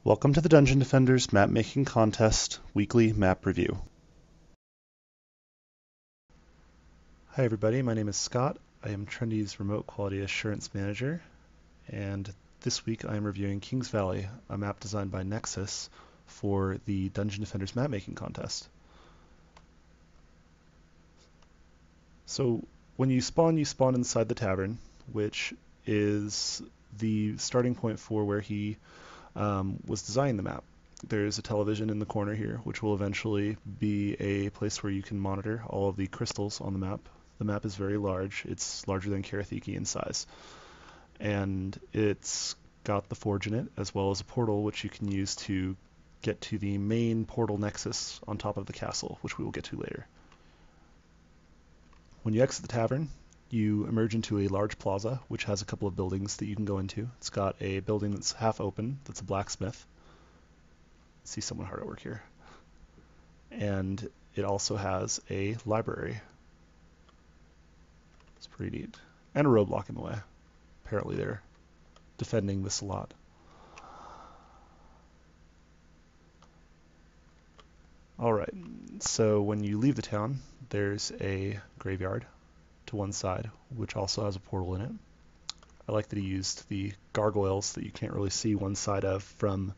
Welcome to the Dungeon Defenders Map Making Contest Weekly Map Review. Hi everybody, my name is Scott. I am Trendy's Remote Quality Assurance Manager, and this week I am reviewing Kings Valley, a map designed by Nexus for the Dungeon Defenders Map Making Contest. So when you spawn inside the tavern, which is the starting point for where he was designing the map. There's a television in the corner here, which will eventually be a place where you can monitor all of the crystals on the map. The map is very large. It's larger than Karathiki in size. And it's got the forge in it, as well as a portal, which you can use to get to the main portal Nexus on top of the castle, which we will get to later. When you exit the tavern, you emerge into a large plaza, which has a couple of buildings that you can go into. It's got a building that's half open, that's a blacksmith. See someone hard at work here. And it also has a library. It's pretty neat. And a roadblock in the way. Apparently they're defending this a lot. Alright, so when you leave the town, there's a graveyard to one side, which also has a portal in it. I like that he used the gargoyles that you can't really see one side of from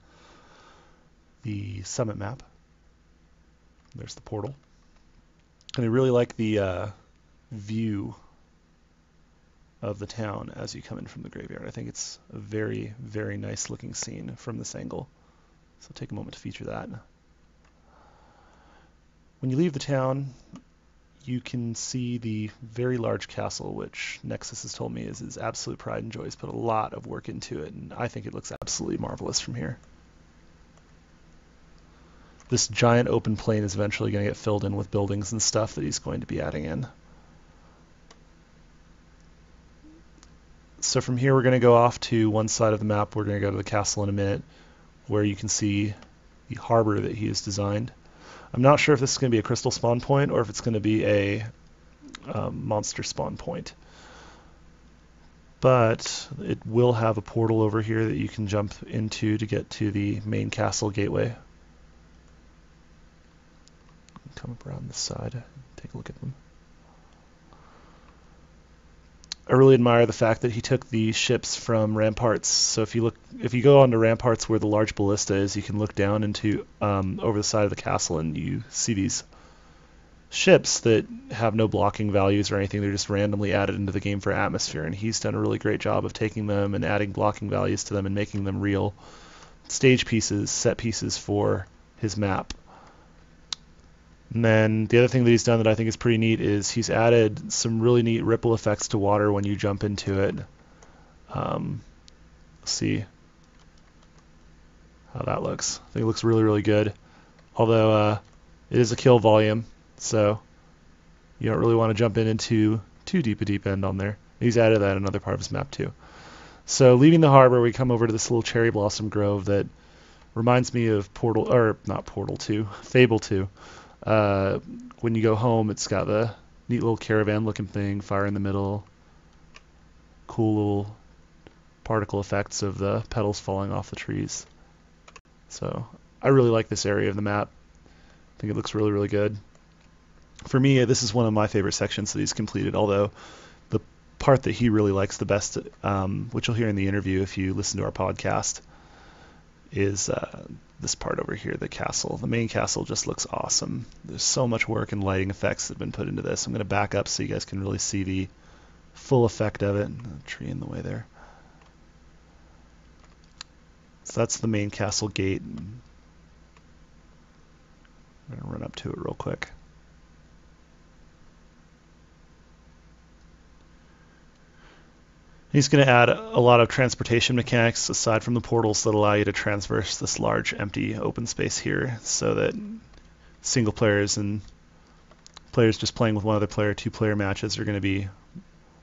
the summit map. There's the portal. And I really like the view of the town as you come in from the graveyard. I think it's a very, very nice looking scene from this angle. So take a moment to feature that. When you leave the town, you can see the very large castle, which Nexus has told me is his absolute pride and joy. He's put a lot of work into it, and I think it looks absolutely marvelous from here. This giant open plain is eventually going to get filled in with buildings and stuff that he's going to be adding in. So from here we're going to go off to one side of the map. We're going to go to the castle in a minute, where you can see the harbor that he has designed. I'm not sure if this is going to be a crystal spawn point or if it's going to be a monster spawn point. But it will have a portal over here that you can jump into to get to the main castle gateway. Come up around this side, take a look at them. I really admire the fact that he took the ships from ramparts. So if you go onto ramparts where the large ballista is, you can look down into over the side of the castle, and you see these ships that have no blocking values or anything. They're just randomly added into the game for atmosphere, and he's done a really great job of taking them and adding blocking values to them and making them real stage pieces, set pieces for his map. And then the other thing that he's done that I think is pretty neat is he's added some really neat ripple effects to water when you jump into it. Let's see how that looks. I think it looks really, really good. Although it is a kill volume, so you don't really want to jump into too deep a deep end on there. He's added that in another part of his map too. So leaving the harbor, we come over to this little cherry blossom grove that reminds me of Fable 2. When you go home, it's got the neat little caravan looking thing, fire in the middle, cool little particle effects of the petals falling off the trees. So I really like this area of the map. I think it looks really, really good. For me, this is one of my favorite sections that he's completed, although the part that he really likes the best, which you'll hear in the interview if you listen to our podcast, is this part over here, the castle. The main castle just looks awesome. There's so much work and lighting effects that have been put into this. I'm going to back up so you guys can really see the full effect of it. A tree in the way there. So that's the main castle gate. I'm going to run up to it real quick. He's going to add a lot of transportation mechanics aside from the portals that allow you to traverse this large empty open space here, so that single players and players just playing with one other player, two-player matches are going to be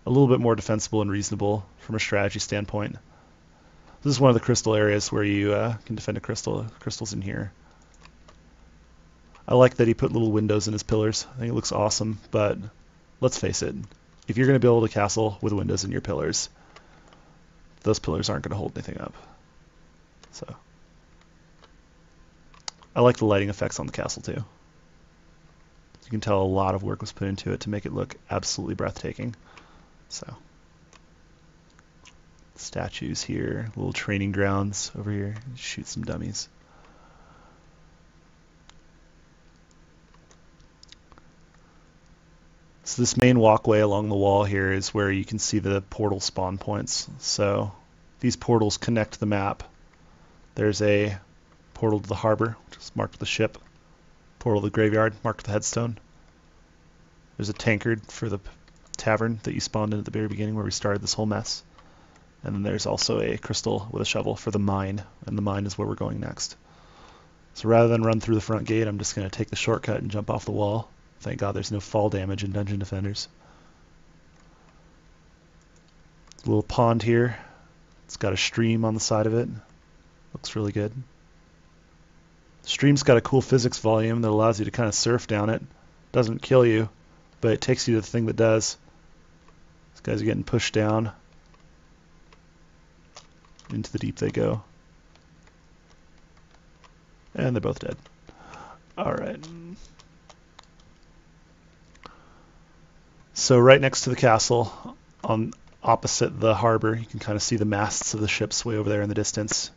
a little bit more defensible and reasonable from a strategy standpoint. This is one of the crystal areas where you can defend a crystal. Crystal's in here. I like that he put little windows in his pillars. I think it looks awesome, but let's face it, if you're going to build a castle with windows in your pillars, those pillars aren't going to hold anything up. So I like the lighting effects on the castle too. You can tell a lot of work was put into it to make it look absolutely breathtaking. So, statues here, little training grounds over here, shoot some dummies. So this main walkway along the wall here is where you can see the portal spawn points. So these portals connect the map. There's a portal to the harbor, which is marked with the ship. Portal to the graveyard, marked with the headstone. There's a tankard for the tavern that you spawned in at the very beginning where we started this whole mess. And then there's also a crystal with a shovel for the mine, and the mine is where we're going next. So rather than run through the front gate, I'm just going to take the shortcut and jump off the wall. Thank God there's no fall damage in Dungeon Defenders. A little pond here. It's got a stream on the side of it. Looks really good. The stream's got a cool physics volume that allows you to kind of surf down it. Doesn't kill you, but it takes you to the thing that does. These guys are getting pushed down. Into the deep they go. And they're both dead. Alright. So right next to the castle, on opposite the harbor, you can kind of see the masts of the ships way over there in the distance.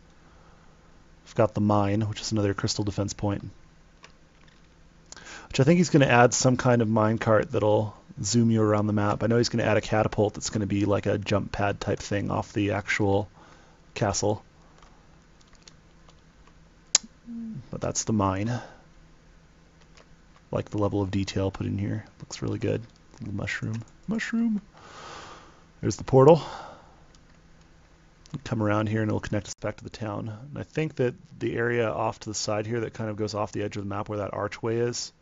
We've got the mine, which is another crystal defense point. Which I think he's going to add some kind of minecart that'll zoom you around the map. I know he's going to add a catapult that's going to be like a jump pad type thing off the actual castle. But that's the mine. Like the level of detail put in here. Looks really good. Little mushroom. Mushroom! There's the portal. Come around here and it'll connect us back to the town. And I think that the area off to the side here that kind of goes off the edge of the map where that archway is,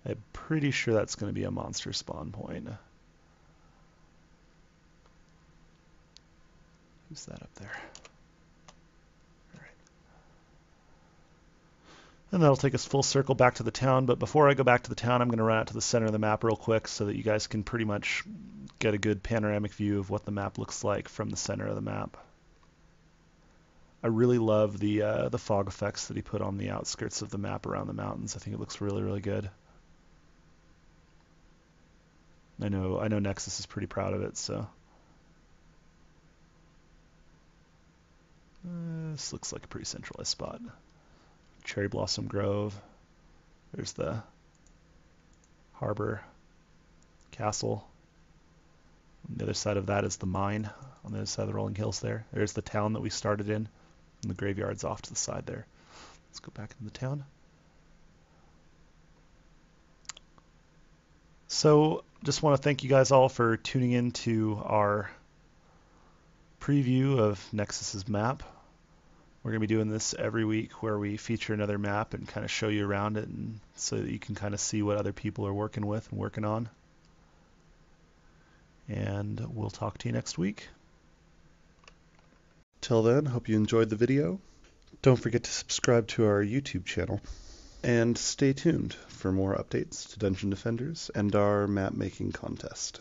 I'm pretty sure that's going to be a monster spawn point. Who's that up there? And that'll take us full circle back to the town, but before I go back to the town, I'm going to run out to the center of the map real quick so that you guys can pretty much get a good panoramic view of what the map looks like from the center of the map. I really love the fog effects that he put on the outskirts of the map around the mountains. I think it looks really, really good. I know Nexus is pretty proud of it, so. This looks like a pretty centralized spot. Cherry Blossom Grove. There's the harbor, castle. On the other side of that is the mine. On the other side of the rolling hills there. There's the town that we started in. And the graveyard's off to the side there. Let's go back into the town. So just want to thank you guys all for tuning in to our preview of Nexus's map. We're going to be doing this every week where we feature another map and kind of show you around it and so that you can kind of see what other people are working with and working on. And we'll talk to you next week. Till then, hope you enjoyed the video. Don't forget to subscribe to our YouTube channel. And stay tuned for more updates to Dungeon Defenders and our map making contest.